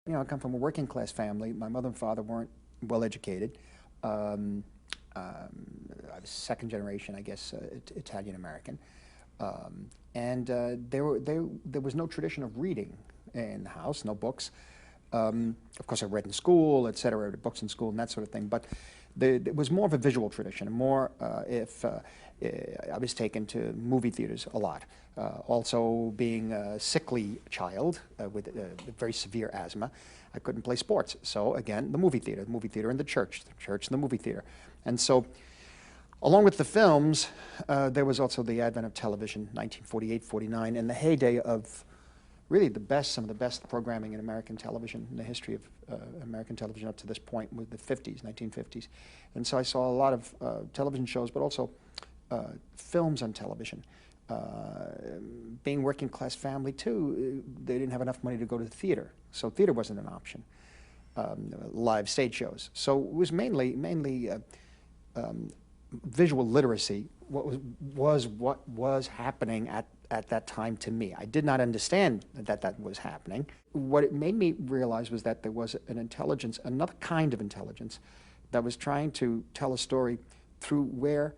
You know, I come from a working class family. My mother and father weren't well educated. Um, I was second generation, I guess, Italian American. There was no tradition of reading in the house, no books. Of course, I read in school, et cetera, read books in school and that sort of thing. But it was more of a visual tradition, and more if I was taken to movie theaters a lot. Also, being a sickly child with very severe asthma, I couldn't play sports. So again, the movie theater and the church and the movie theater. And so, along with the films, there was also the advent of television, 1948, 49, and the heyday of really some of the best programming in American television, in the history of American television up to this point, with the 50s, 1950s. And so I saw a lot of television shows, but also films on television. Being working class family too, they didn't have enough money to go to the theater, so theater wasn't an option. Live stage shows. So it was mainly visual literacy. What was happening at that time to me. I did not understand that was happening. What it made me realize was that there was an intelligence, another kind of intelligence, that was trying to tell a story through where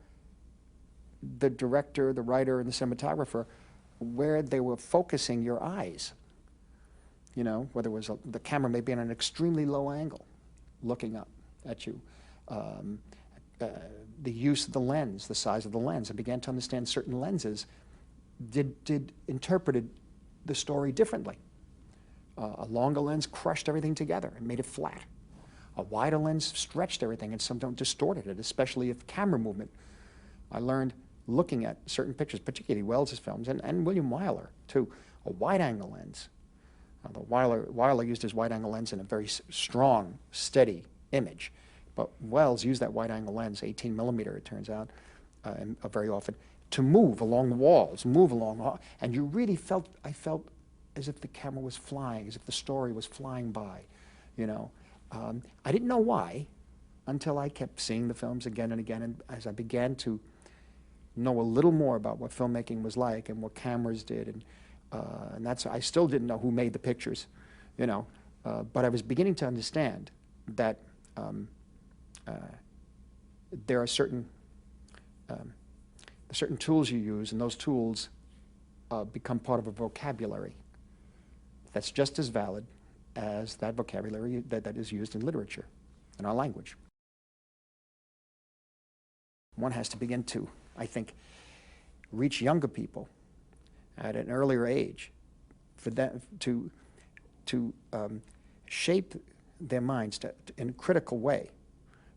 the director, the writer, and the cinematographer, where they were focusing your eyes. You know, whether it was the camera may be on an extremely low angle, looking up at you. The use of the lens, the size of the lens. I began to understand certain lenses interpreted the story differently. A longer lens crushed everything together and made it flat. A wider lens stretched everything and sometimes distorted it, especially if camera movement. I learned looking at certain pictures, particularly Wells's films, and William Wyler too, a wide-angle lens. Wyler used his wide-angle lens in a very strong, steady image. But Wells used that wide-angle lens, 18 millimeter, it turns out, very often, to move along the walls, and you really I felt as if the camera was flying, as if the story was flying by, you know. I didn't know why until I kept seeing the films again and again, and as I began to know a little more about what filmmaking was like and what cameras did, and I still didn't know who made the pictures, you know, but I was beginning to understand that there are certain tools you use, and those tools become part of a vocabulary that's just as valid as that vocabulary that is used in literature, in our language. One has to begin to, I think, reach younger people at an earlier age for them to shape their minds in a critical way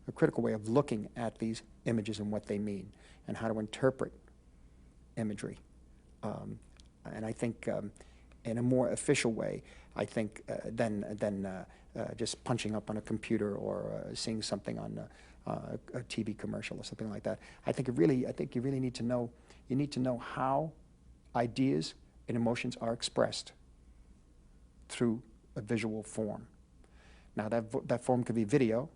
of looking at these images and what they mean, and how to interpret imagery. And I think in a more official way, I think, than just punching up on a computer or seeing something on a TV commercial or something like that. I think you really need to know how ideas and emotions are expressed through a visual form. Now that form could be video,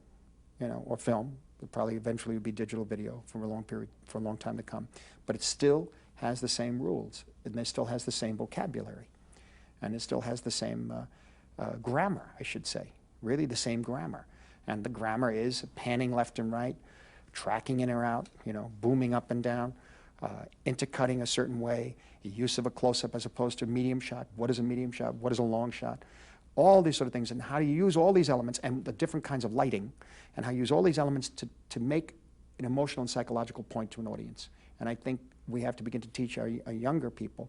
you know, or film. It probably eventually would be digital video for a long time to come. But it still has the same rules, and it still has the same vocabulary, and it still has the same grammar, I should say, really the same grammar. And the grammar is panning left and right, tracking in or out, you know, booming up and down, intercutting a certain way, use of a close-up as opposed to a medium shot. What is a medium shot? What is a long shot? All these sort of things, and how do you use all these elements and the different kinds of lighting, and how you use all these elements to make an emotional and psychological point to an audience. And I think we have to begin to teach our younger people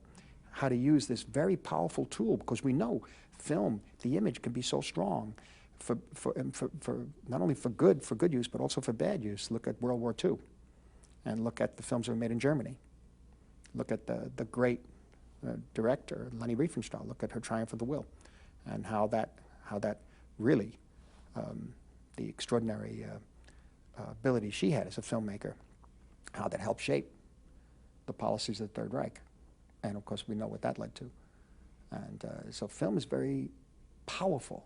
how to use this very powerful tool, because we know film, the image, can be so strong for not only for good use, but also for bad use. Look at World War II, and look at the films that were made in Germany. Look at the great director, Leni Riefenstahl. Look at her Triumph of the Will, and how that really, the extraordinary ability she had as a filmmaker, how that helped shape the policies of the Third Reich. And of course we know what that led to. And so film is very powerful.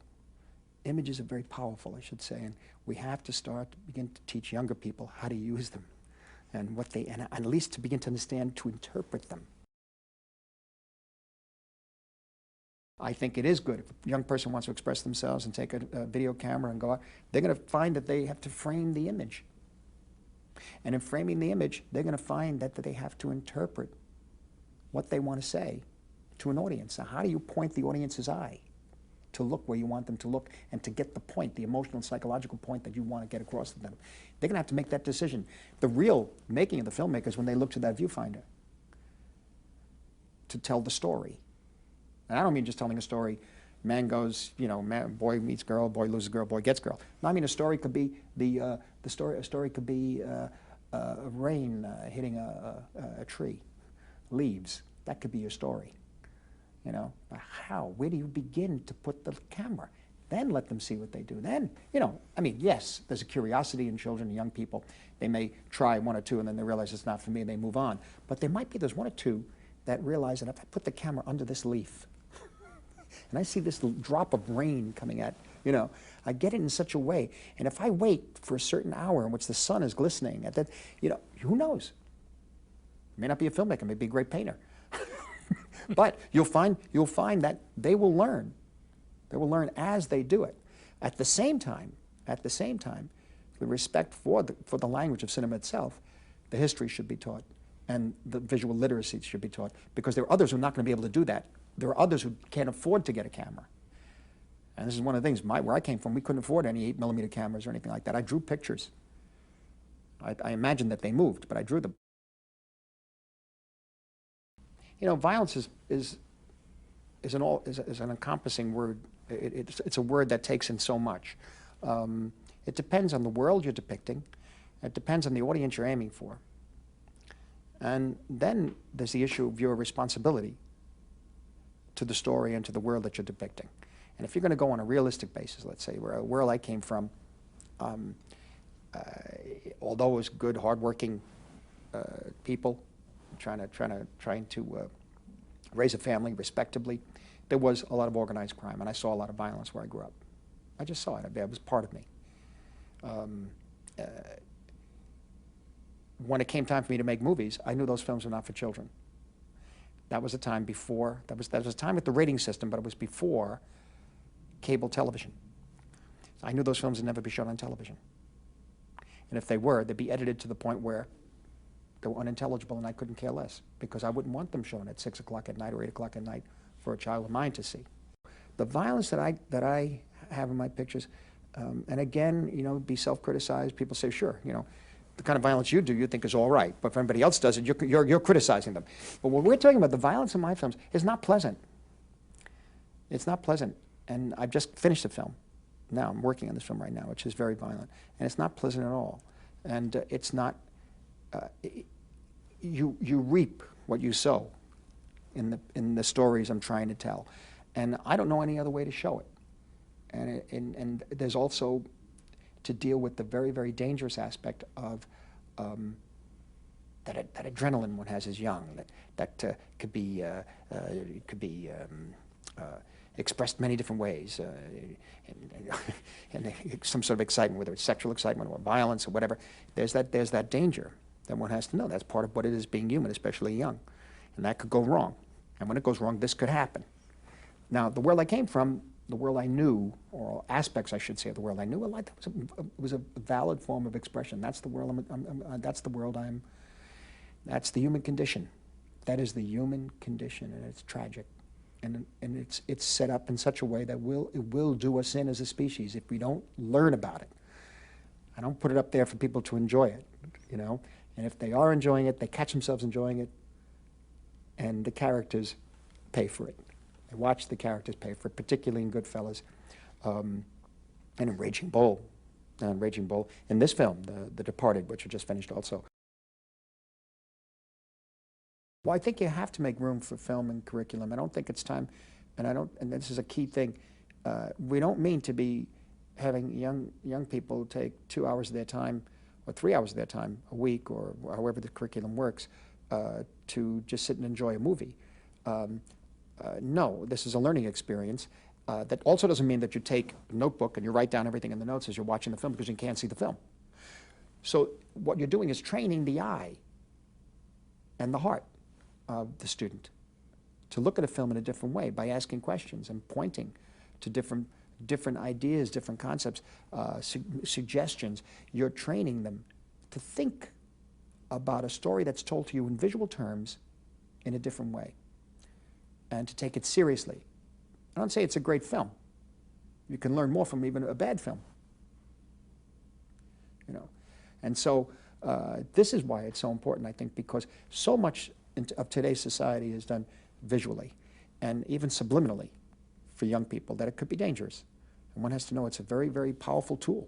Images are very powerful, I should say, and we have to begin to teach younger people how to use them, and and at least to begin to understand, to interpret them. I think it is good. If a young person wants to express themselves and take a video camera and go out, they're going to find that they have to frame the image. And in framing the image, they're going to find that they have to interpret what they want to say to an audience. So how do you point the audience's eye to look where you want them to look and to get the point, the emotional and psychological point that you want to get across to them? They're going to have to make that decision. The real making of the filmmaker is when they look to that viewfinder to tell the story. And I don't mean just telling a story, man goes, you know, boy meets girl, boy loses girl, boy gets girl. No, I mean a story could be a story could be rain hitting a tree, leaves. That could be your story. You know, how? Where do you begin to put the camera? Then let them see what they do. Then, you know, I mean, yes, there's a curiosity in children and young people. They may try one or two and then they realize it's not for me and they move on. But there might be, there's one or two that realize that if I put the camera under this leaf and I see this drop of rain coming at, you know, I get it in such a way. And if I wait for a certain hour in which the sun is glistening, at that, you know, who knows? I may not be a filmmaker, may be a great painter. But you'll find that they will learn. They will learn as they do it. At the same time, with respect for the language of cinema itself, the history should be taught and the visual literacy should be taught, because there are others who are not going to be able to do that. There are others who can't afford to get a camera. And this is one of the things, where I came from, we couldn't afford any 8mm cameras or anything like that. I drew pictures. I imagined that they moved, but I drew them. You know, violence is an encompassing word. It's a word that takes in so much. It depends on the world you're depicting. It depends on the audience you're aiming for. And then there's the issue of your responsibility to the story and to the world that you're depicting. And if you're going to go on a realistic basis, let's say, where a world I came from, although it was good, hardworking people trying to raise a family respectably, there was a lot of organized crime, and I saw a lot of violence where I grew up. I just saw it. It was part of me. When it came time for me to make movies, I knew those films were not for children. That was a time before, that was a time with the rating system, but it was before cable television. I knew those films would never be shown on television. And if they were, they'd be edited to the point where they were unintelligible and I couldn't care less, because I wouldn't want them shown at 6 o'clock at night or 8 o'clock at night for a child of mine to see. The violence that I have in my pictures, and again, you know, be self-criticized. People say, sure, you know, the kind of violence you do, you think is all right, but if everybody else does it, you're criticizing them. But what we're talking about, the violence in my films, is not pleasant. It's not pleasant. And I've just finished a film. Now I'm working on this film right now, which is very violent, and it's not pleasant at all. And it's not. You reap what you sow in the stories I'm trying to tell, and I don't know any other way to show it. And there's also to deal with the very, very dangerous aspect of that adrenaline one has as young, that could be expressed many different ways, and some sort of excitement, whether it's sexual excitement or violence or whatever. There's that danger that one has to know. That's part of what it is being human, especially young, and that could go wrong. And when it goes wrong, this could happen. Now, the world I came from, the world I knew, or aspects, I should say, of the world I knew, it was a valid form of expression. That's the world that's the human condition. That is the human condition, and it's tragic. And it's set up in such a way that it will do us in as a species if we don't learn about it. I don't put it up there for people to enjoy it, you know. And if they are enjoying it, they catch themselves enjoying it, and the characters pay for it. They watch the characters pay for it, particularly in Goodfellas, and in Raging Bull. In this film, The Departed, which I just finished also. Well, I think you have to make room for film and curriculum. I don't think it's time, and this is a key thing, we don't mean to be having young people take 2 hours of their time or 3 hours of their time a week, or however the curriculum works, to just sit and enjoy a movie. No, this is a learning experience. That also doesn't mean that you take a notebook and you write down everything in the notes as you're watching the film, because you can't see the film. So what you're doing is training the eye and the heart of the student to look at a film in a different way by asking questions and pointing to different ideas, different concepts, suggestions. You're training them to think about a story that's told to you in visual terms in a different way, and to take it seriously. I don't say it's a great film. You can learn more from even a bad film. You know, and so this is why it's so important, I think, because so much of today's society is done visually and even subliminally for young people that it could be dangerous. And one has to know it's a very, very powerful tool.